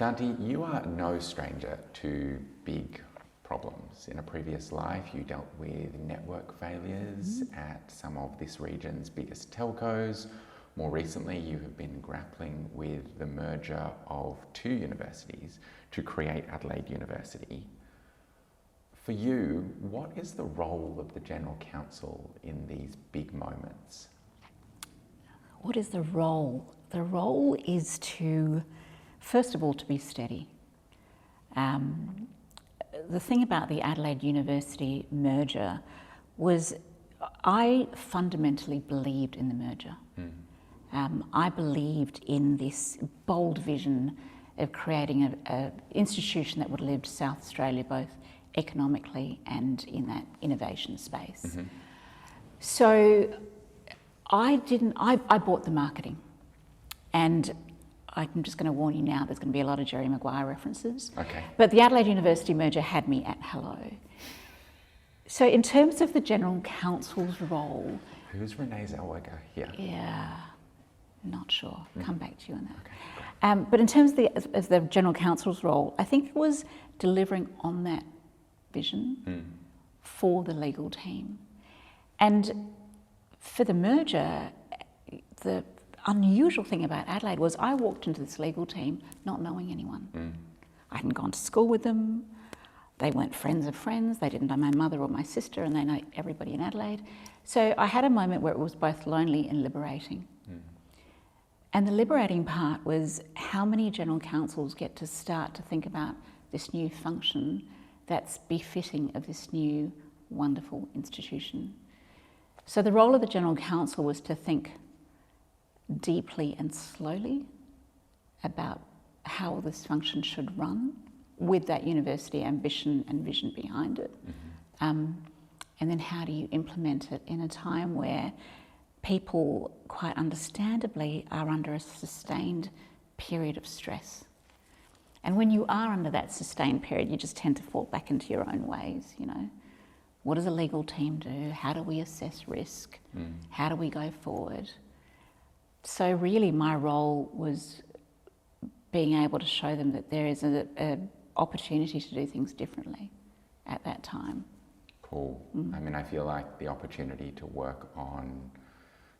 Shanti, you are no stranger to big problems. In a previous life, you dealt with network failures at some of this region's biggest telcos. More recently, you have been grappling with the merger of two universities to create Adelaide University. For you, what is the role of the General Counsel in these big moments? What is the role? The role is to, first of all, to be steady. The thing about the Adelaide University merger was I fundamentally believed in the merger. I believed in this bold vision of creating an institution that would lift South Australia both economically and in that innovation space. So I bought the marketing, and I'm just going to warn you now, there's going to be a lot of Jerry Maguire references. Okay. But the Adelaide University merger had me at hello. So in terms of the General Counsel's role... Who's Renee Zellweger here? Yeah, not sure. Come back to you on that. Okay. But in terms of the General Counsel's role, I think it was delivering on that vision for the legal team. And for the merger, the unusual thing about Adelaide was I walked into this legal team not knowing anyone. I hadn't gone to school with them. They weren't friends of friends. They didn't know my mother or my sister, and they know everybody in Adelaide. So I had a moment where it was both lonely and liberating. And the liberating part was how many General Counsels get to start to think about this new function that's befitting of this new wonderful institution. So the role of the General Counsel was to think deeply and slowly about how this function should run with that university ambition and vision behind it. And then how do you implement it in a time where people, quite understandably, are under a sustained period of stress. And when you are under that sustained period, you just tend to fall back into your own ways, you know. What does a legal team do? How do we assess risk? How do we go forward? So really my role was being able to show them that there is an opportunity to do things differently at that time. Cool. I mean, I feel like the opportunity to work on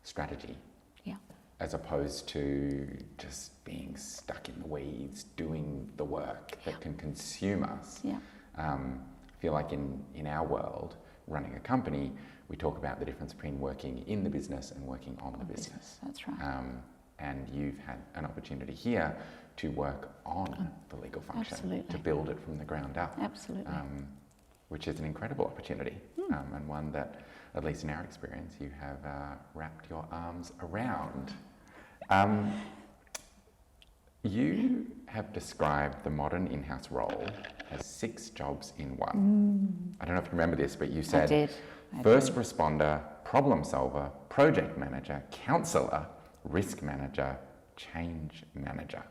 strategy. Yeah. As opposed to just being stuck in the weeds, doing the work that can consume us. Yeah. I feel like in our world, running a company, we talk about the difference between working in the business and working on the business. That's right. And you've had an opportunity here to work on the legal function, Absolutely. to build it from the ground up. Absolutely. Which is an incredible opportunity, and one that, at least in our experience, you have wrapped your arms around. You have described the modern in-house role as 6 jobs in one. I don't know if you remember this, but you said I first did. responder, problem solver, project manager, counsellor, risk manager, change manager.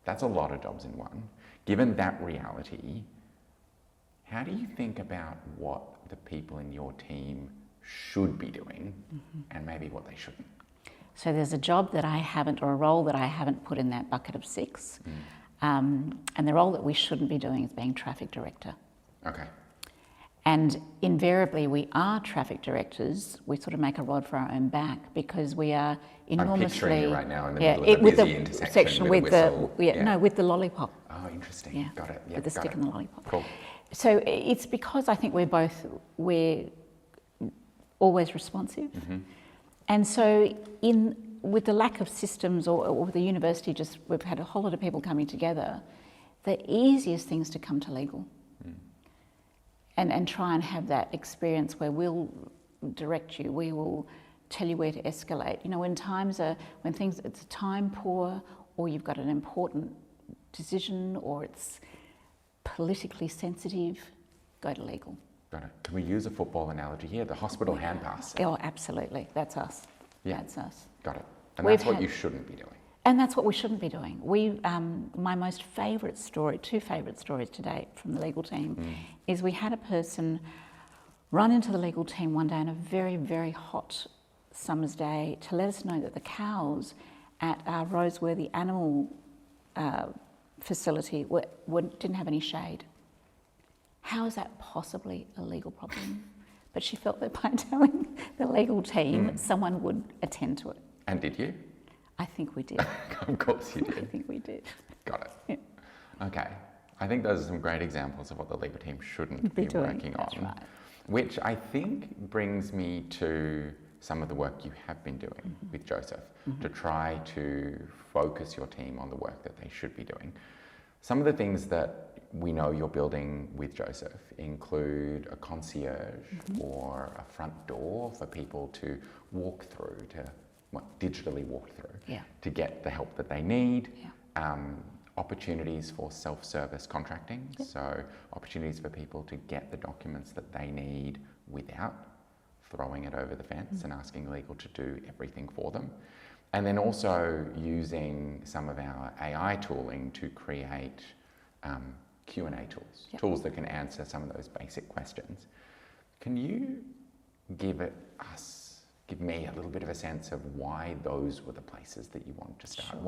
That's a lot of jobs in one. Given that reality, how do you think about what the people in your team should be doing and maybe what they shouldn't? So there's a job that I haven't, or a role that I haven't put in that bucket of 6. And the role that we shouldn't be doing is being traffic director. Okay. And invariably we are traffic directors. We sort of make a rod for our own back because we are enormously... I'm picturing you right now in the middle of a busy intersection with a whistle. No, with the lollipop. Oh, interesting. Yeah. Got it. Yeah, with the stick and the lollipop. Cool. So it's because I think we're always responsive. And so with the lack of systems or with the university, we've had a whole lot of people coming together, the easiest things to come to legal and try and have that experience where we'll direct you, we will tell you where to escalate. You know, when it's time poor, or you've got an important decision, or it's politically sensitive, go to legal. Got it. Can we use a football analogy here? The hospital hand pass. Oh, absolutely. That's us. Yeah. That's us. Got it. And that's what you shouldn't be doing. And that's what we shouldn't be doing. My most favourite story, 2 favourite stories to date from the legal team, is we had a person run into the legal team one day on a very, very hot summer's day to let us know that the cows at our Roseworthy Animal facility didn't have any shade. How is that possibly a legal problem? But she felt that by telling the legal team, someone would attend to it. And did you? I think we did. Of course you I did. think we did. Got it. Yeah. Okay. I think those are some great examples of what the legal team shouldn't be working That's on. right. Which I think brings me to some of the work you have been doing with Josef to try to focus your team on the work that they should be doing. Some of the things that we know you're building with Josef include a concierge or a front door for people to walk through, digitally walk through, to get the help that they need. Opportunities for self-service contracting, so opportunities for people to get the documents that they need without throwing it over the fence and asking legal to do everything for them. And then also using some of our AI tooling to create Q&A tools, tools that can answer some of those basic questions. Can you give me a little bit of a sense of why those were the places that you wanted to start? Sure.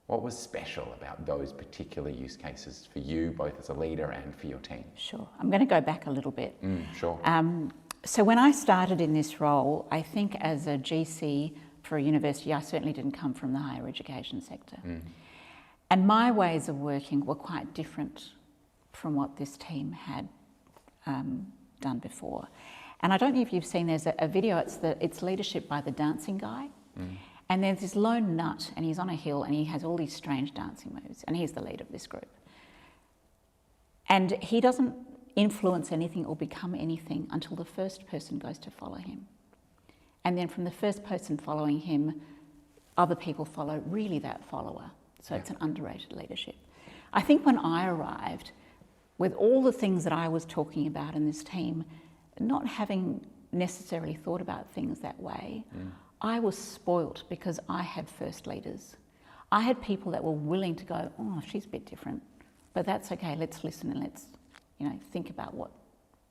What was special about those particular use cases for you, both as a leader and for your team? Sure. I'm going to go back a little bit. Sure. So when I started in this role, I think as a GC for a university, I certainly didn't come from the higher education sector. And my ways of working were quite different from what this team had done before. And I don't know if you've seen, there's a video, it's leadership by the dancing guy. And there's this lone nut, and he's on a hill, and he has all these strange dancing moves, and he's the leader of this group. And he doesn't influence anything or become anything until the first person goes to follow him. And then from the first person following him, other people follow really that follower. So it's an underrated leadership. I think when I arrived, with all the things that I was talking about in this team, not having necessarily thought about things that way, I was spoilt because I had first leaders. I had people that were willing to go, oh, she's a bit different, but that's okay, let's listen and let's think about what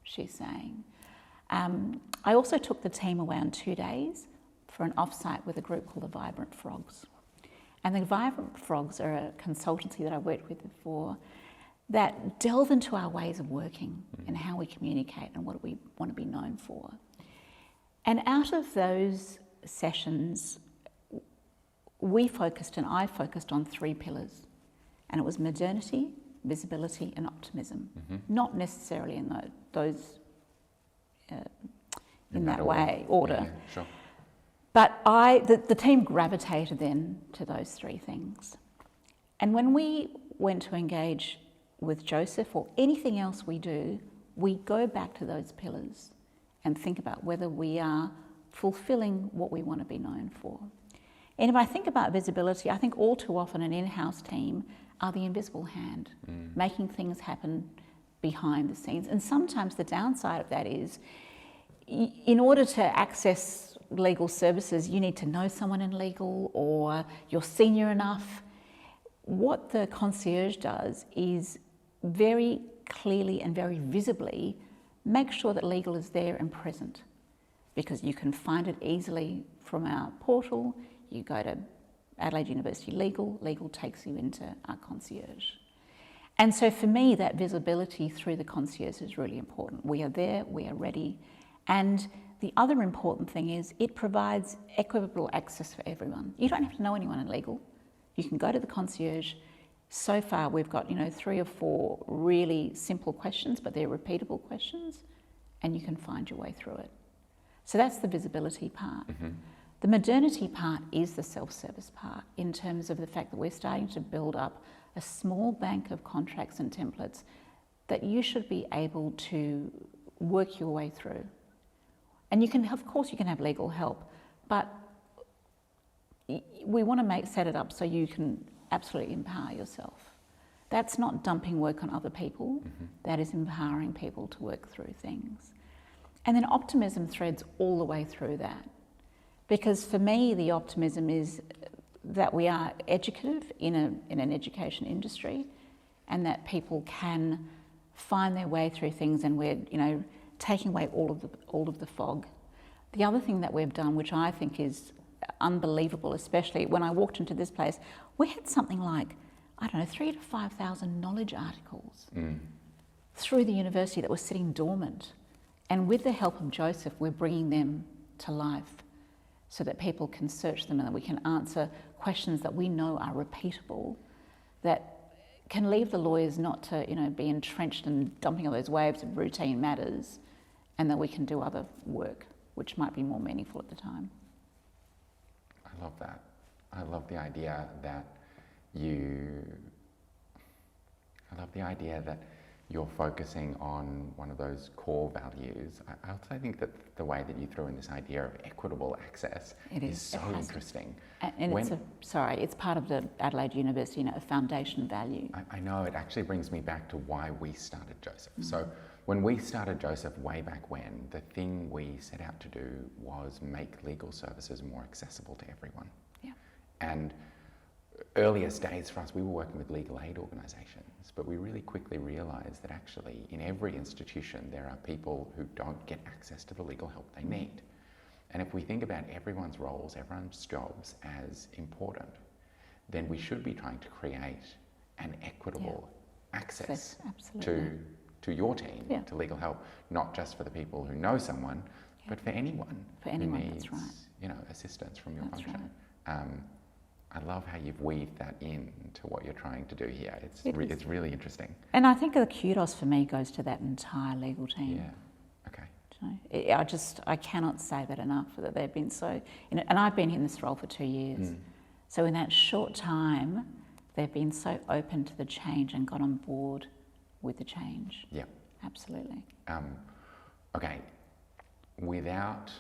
she's saying. I also took the team away on 2 days for an offsite with a group called the Vibrant Frogs. And the Vibrant Frogs are a consultancy that I worked with before that delve into our ways of working and how we communicate and what we want to be known for. And out of those sessions, I focused on 3 pillars, and it was modernity, visibility and optimism. Not necessarily in those in that way, order. Sure. But the team gravitated then to those 3 things. And when we went to engage with Josef or anything else we do, we go back to those pillars and think about whether we are fulfilling what we want to be known for. And if I think about visibility, I think all too often an in-house team are the invisible hand, making things happen behind the scenes. And sometimes the downside of that is, in order to access legal services, you need to know someone in legal or you're senior enough. What the concierge does is very clearly and very visibly make sure that legal is there and present, because you can find it easily from our portal. You go to Adelaide University legal takes you into our concierge. And so for me, that visibility through the concierge is really important. We are there, we are ready. And the other important thing is it provides equitable access for everyone. You don't have to know anyone in legal. You can go to the concierge. So far, we've got 3 or 4 really simple questions, but they're repeatable questions, and you can find your way through it. So that's the visibility part. The modernity part is the self-service part, in terms of the fact that we're starting to build up a small bank of contracts and templates that you should be able to work your way through. And you can, of course, you can have legal help, but we want to set it up so you can absolutely empower yourself. That's not dumping work on other people. That is empowering people to work through things. And then optimism threads all the way through that. Because for me, the optimism is that we are educative in an education industry, and that people can find their way through things, and we're taking away all of the fog. The other thing that we've done, which I think is unbelievable, especially when I walked into this place, we had something like, I don't know, 3,000 to 5,000 knowledge articles through the university that were sitting dormant. And with the help of Josef, we're bringing them to life so that people can search them and that we can answer questions that we know are repeatable, that can leave the lawyers not to, be entrenched and dumping all those waves of routine matters, and that we can do other work, which might be more meaningful at the time. I love that. I love the idea that you're focusing on one of those core values. I also think that the way that you threw in this idea of equitable access is so interesting. And it's part of the Adelaide University, a foundation value. I know, it actually brings me back to why we started Josef. So when we started Josef way back when, the thing we set out to do was make legal services more accessible to everyone. Yeah. And earliest days for us, we were working with legal aid organisations, but we really quickly realised that actually in every institution there are people who don't get access to the legal help they need. And if we think about everyone's roles, everyone's jobs as important, then we should be trying to create an equitable access to your team, to legal help, not just for the people who know someone, but for anyone who needs, assistance from your function. Right. I love how you've weaved that into what you're trying to do here. It's really interesting. And I think the kudos for me goes to that entire legal team. Yeah, okay. I cannot say that enough, that they've been so, and I've been in this role for 2 years. So in that short time, they've been so open to the change and got on board with the change. Yeah. Absolutely. Okay, without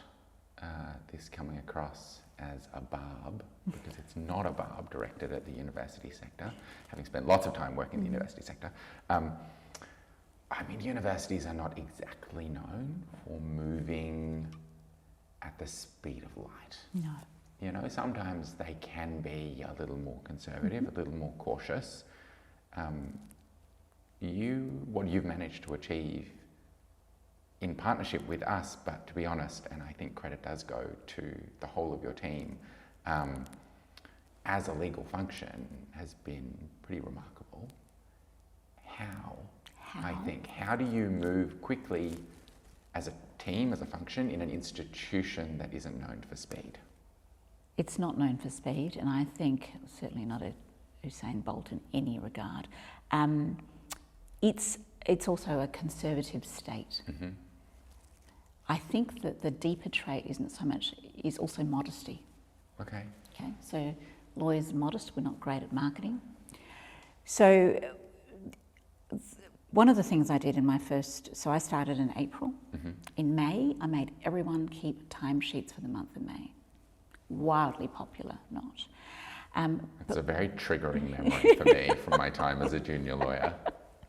this coming across as a barb, because it's not a barb directed at the university sector, having spent lots of time working in the university sector. Universities are not exactly known for moving at the speed of light. No. Sometimes they can be a little more conservative, a little more cautious. What you've managed to achieve in partnership with us, but to be honest, and I think credit does go to the whole of your team, as a legal function has been pretty remarkable. How? How do you move quickly as a team, as a function, in an institution that isn't known for speed? It's not known for speed, and I think certainly not a Usain Bolt in any regard. It's also a conservative state. I think that the deeper trait is also modesty. Okay. So lawyers are modest, we're not great at marketing. So one of the things I did in so I started in April. In May, I made everyone keep timesheets for the month of May. Wildly popular, not. It's a very triggering memory for me from my time as a junior lawyer.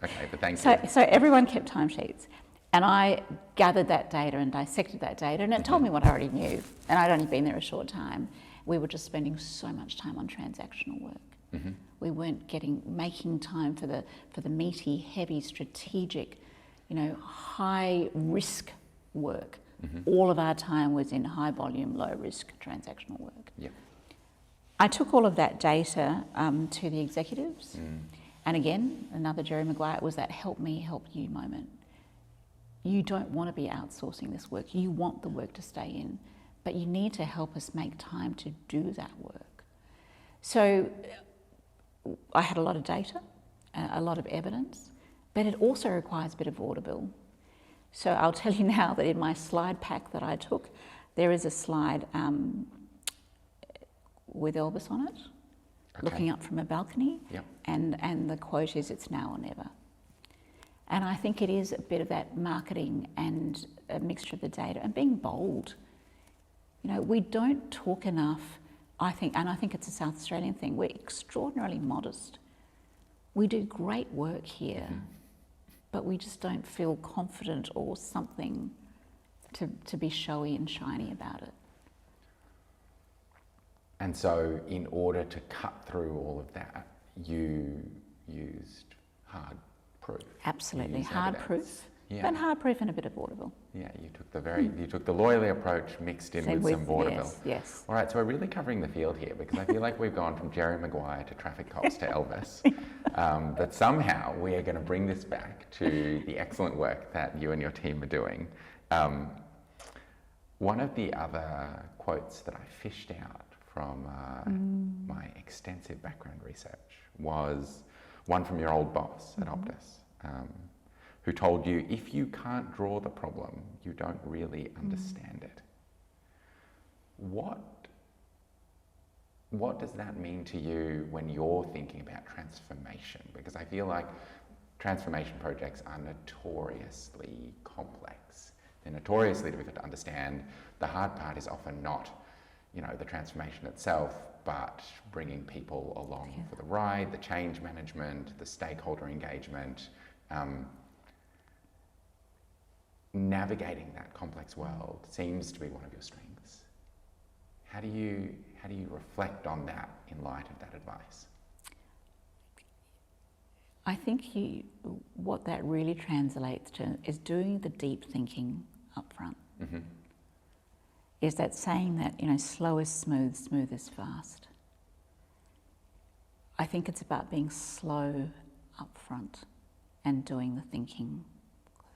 Okay, but thank you. So everyone kept timesheets. And I gathered that data and dissected that data, and it told me what I already knew. And I'd only been there a short time. We were just spending so much time on transactional work. We weren't making time for the meaty, heavy, strategic, high risk work. All of our time was in high volume, low risk transactional work. Yeah. I took all of that data to the executives. And again, another Jerry Maguire, it was that help me, help you moment. You don't want to be outsourcing this work. You want the work to stay in, but you need to help us make time to do that work. So I had a lot of data, a lot of evidence, but it also requires a bit of vaudeville. So I'll tell you now that in my slide pack that I took, there is a slide with Elvis on it, looking up from a balcony, and the quote is, "It's now or never." And I think it is a bit of that marketing and a mixture of the data and being bold. We don't talk enough, I think it's a South Australian thing, we're extraordinarily modest. We do great work here, but we just don't feel confident or something to be showy and shiny about it. And so in order to cut through all of that, you used hard proof. Absolutely, hard proof. Yeah. And hard-proof and a bit of vaudeville. Yeah, you took the lawyerly approach mixed in with some vaudeville. Yes. All right, so we're really covering the field here because I feel like we've gone from Jerry Maguire to traffic cops to Elvis. But somehow we are going to bring this back to the excellent work that you and your team are doing. One of the other quotes that I fished out from my extensive background research was one from your old boss at Optus, who told you, if you can't draw the problem, you don't really understand it. What does that mean to you when you're thinking about transformation? Because I feel like transformation projects are notoriously complex. They're notoriously difficult to understand. The hard part is often not, the transformation itself, but bringing people along for the ride, the change management, the stakeholder engagement, navigating that complex world seems to be one of your strengths. How do you reflect on that in light of that advice? I think what that really translates to is doing the deep thinking up front. Mm-hmm. Is that saying that, slow is smooth, smooth is fast. I think it's about being slow up front and doing the thinking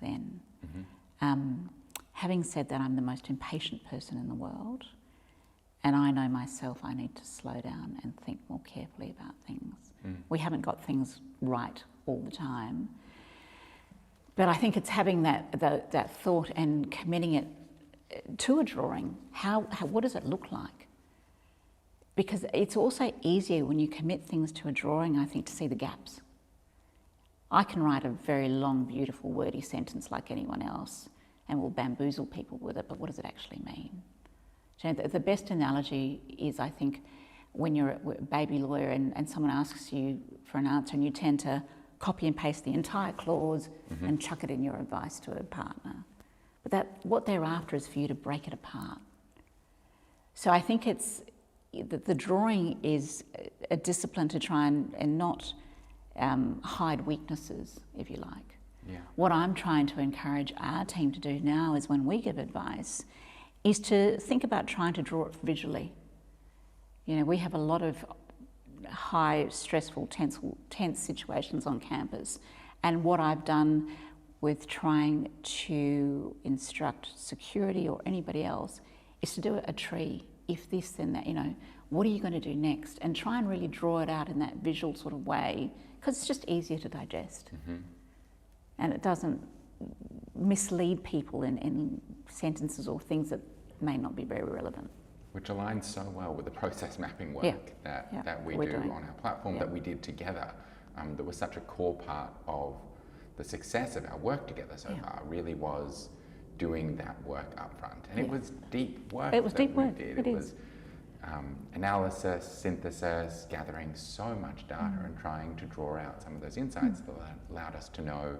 then. Mm-hmm. Having said that, I'm the most impatient person in the world, and I know myself I need to slow down and think more carefully about things. We haven't got things right all the time, but I think it's having that thought and committing it to a drawing. What does it look like? Because it's also easier when you commit things to a drawing, I think, to see the gaps. I can write a very long, beautiful, wordy sentence like anyone else and will bamboozle people with it, but what does it actually mean? So the best analogy is, I think, when you're a baby lawyer and someone asks you for an answer and you tend to copy and paste the entire clause and chuck it in your advice to a partner. But what they're after is for you to break it apart. So I think the drawing is a discipline to try and not hide weaknesses, if you like. Yeah. What I'm trying to encourage our team to do now is when we give advice is to think about trying to draw it visually. We have a lot of high, stressful, tense situations on campus, and what I've done with trying to instruct security or anybody else is to do a tree. If this, then that, what are you going to do next? And try and really draw it out in that visual sort of way, because it's just easier to digest. And it doesn't mislead people in sentences or things that may not be very relevant. Which aligns so well with the process mapping work that we do on our platform, that we did together. That was such a core part of the success of our work together so far, really was doing that work up front. And it was deep work. It was deep work. It was analysis, synthesis, gathering so much data and trying to draw out some of those insights that allowed us to know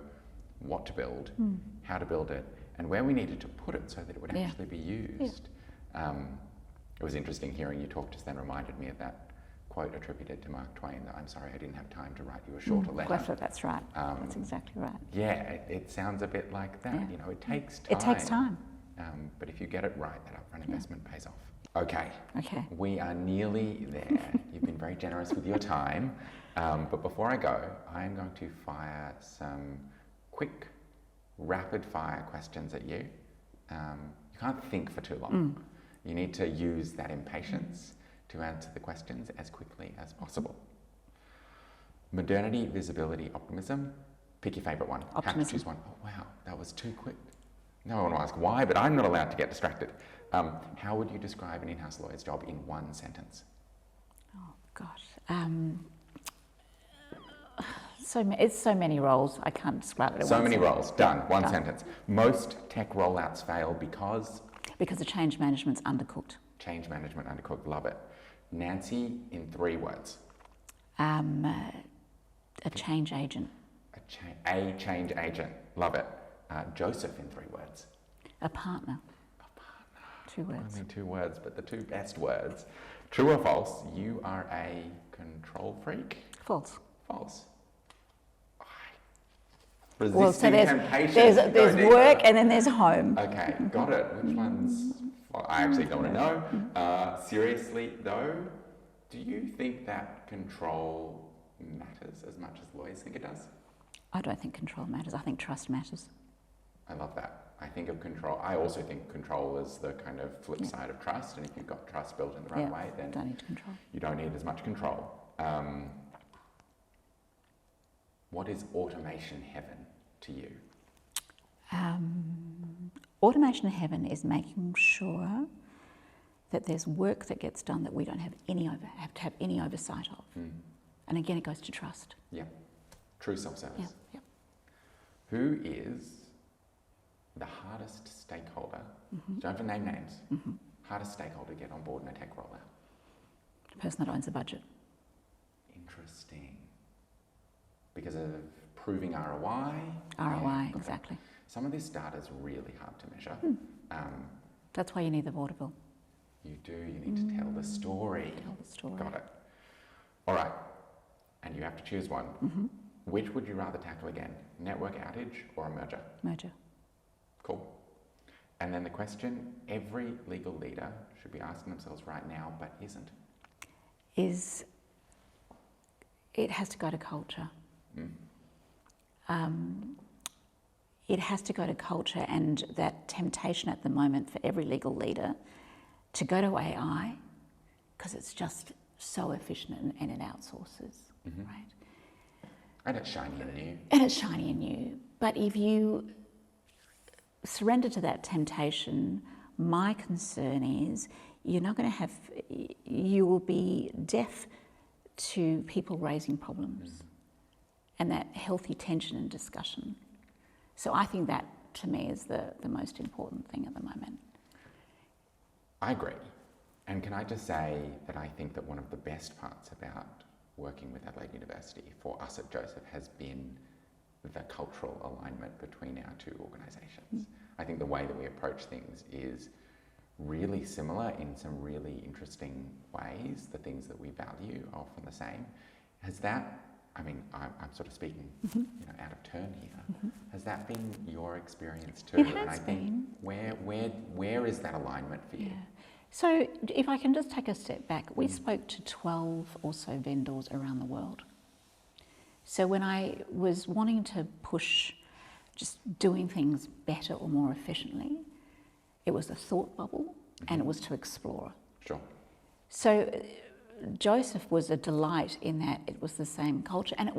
what to build, how to build it, and where we needed to put it so that it would actually be used. It was interesting hearing you talk just then, reminded me of that quote attributed to Mark Twain, that I'm sorry I didn't have time to write you a shorter letter. That's right. That's exactly right. Yeah, it sounds a bit like that. It takes time. It takes time. But if you get it right, that upfront investment pays off. Okay. We are nearly there. You've been very generous with your time. But before I go, I am going to fire some quick, rapid-fire questions at you. You can't think for too long. You need to use that impatience to answer the questions as quickly as possible. Modernity, visibility, optimism. Pick your favourite one. Optimism. Have to choose one. Oh wow, that was too quick. No one will ask why, but I'm not allowed to get distracted. How would you describe an in-house lawyer's job in one sentence? Oh gosh. It's so many roles, I can't describe it. So many roles, done, one sentence. Most tech rollouts fail because? Because the change management's undercooked. Change management undercooked, love it. Nancy, in 3 words. A change agent. A change agent, love it. Josef, in 3 words. A partner. 2 words. Only 2 words, but the 2 best words. True or false, you are a control freak? False. False. Well, so temptation. there's work and then there's home. Okay, got it. Which ones? Well, I actually don't want to know. Seriously, though, do you think that control matters as much as lawyers think it does? I don't think control matters. I think trust matters. I love that. I think of control. I also think control is the kind of flip side of trust. And if you've got trust built in the right way, then don't need control. You don't need as much control. What is automation heaven to you? Automation heaven is making sure that there's work that gets done that we don't have to have any oversight of. And again, it goes to trust. Yeah. True self-service. Yeah. Who is the hardest stakeholder? Don't have to name names. Hardest stakeholder to get on board in a tech rollout? The person that owns the budget. Interesting. Because of proving ROI? ROI, exactly. Some of this data is really hard to measure. That's why you need the vaudeville. You do. You need to tell the story. Tell the story. Got it. All right. And you have to choose one. Which would you rather tackle again? Network outage or a merger? Merger. Cool. And then the question every legal leader should be asking themselves right now, but isn't, is it has to go to culture. It has to go to culture, and that temptation at the moment for every legal leader to go to AI because it's just so efficient and it outsources, right? And it's shiny and new. And it's shiny and new. But if you surrender to that temptation, my concern is you're not going to have, you will be deaf to people raising problems and that healthy tension and discussion. So I think that, to me, is the most important thing at the moment. I agree. And can I just say that I think that one of the best parts about working with Adelaide University for us at Josef has been the cultural alignment between our two organisations. I think the way that we approach things is really similar in some really interesting ways. The things that we value are often the same. Has that, I mean, I'm sort of speaking out of turn here. Has that been your experience too? It has and I think where is that alignment for you? So if I can just take a step back, we spoke to 12 or so vendors around the world. So when I was wanting to push just doing things better or more efficiently, it was a thought bubble and it was to explore. Sure. So Josef was a delight in that it was the same culture, and it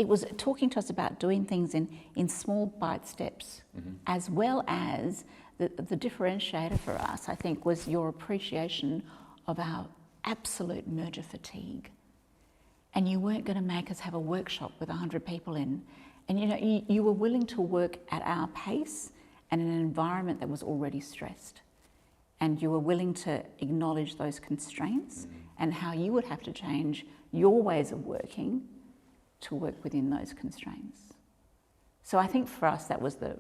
was talking to us about doing things in small bite steps, as well as the differentiator for us, I think, was your appreciation of our absolute merger fatigue. And you weren't going to make us have a workshop with 100 people in. And you were willing to work at our pace and in an environment that was already stressed. And you were willing to acknowledge those constraints and how you would have to change your ways of working to work within those constraints. So I think for us that was the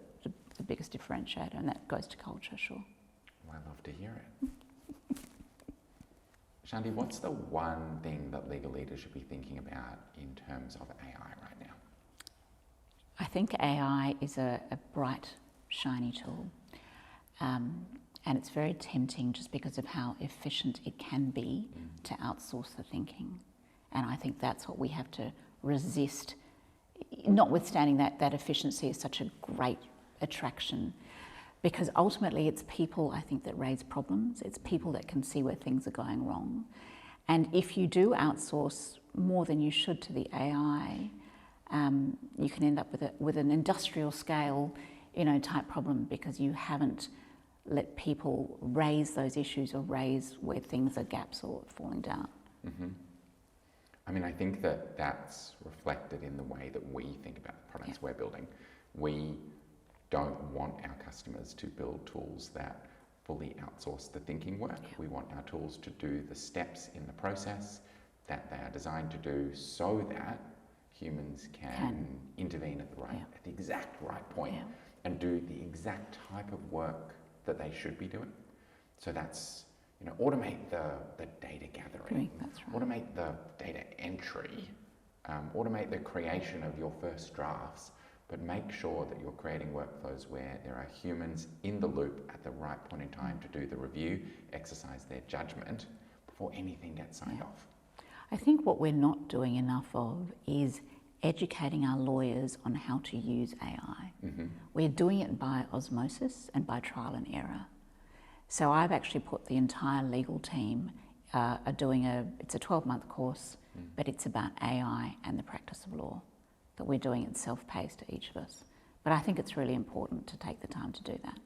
biggest differentiator, and that goes to culture, sure. Well, I love to hear it. Shanti, what's the one thing that legal leaders should be thinking about in terms of AI right now? I think AI is a bright, shiny tool. And it's very tempting just because of how efficient it can be to outsource the thinking. And I think that's what we have to resist, notwithstanding that efficiency is such a great attraction, because ultimately it's people, I think, that raise problems. It's people that can see where things are going wrong. And if you do outsource more than you should to the AI, you can end up with an industrial scale, type problem, because you haven't let people raise those issues or raise where things are gaps or falling down. I mean, I think that that's reflected in the way that we think about the products we're building. We don't want our customers to build tools that fully outsource the thinking work. We want our tools to do the steps in the process that they are designed to do, so that humans can intervene at the exact right point and do the exact type of work that they should be doing. So that's, automate the data gathering, automate the data entry, automate the creation of your first drafts, but make sure that you're creating workflows where there are humans in the loop at the right point in time to do the review, exercise their judgment before anything gets signed off. I think what we're not doing enough of is educating our lawyers on how to use AI. We're doing it by osmosis and by trial and error. So I've actually put the entire legal team are doing it's a 12-month course, but it's about AI and the practice of law, that we're doing it self-paced to each of us. But I think it's really important to take the time to do that.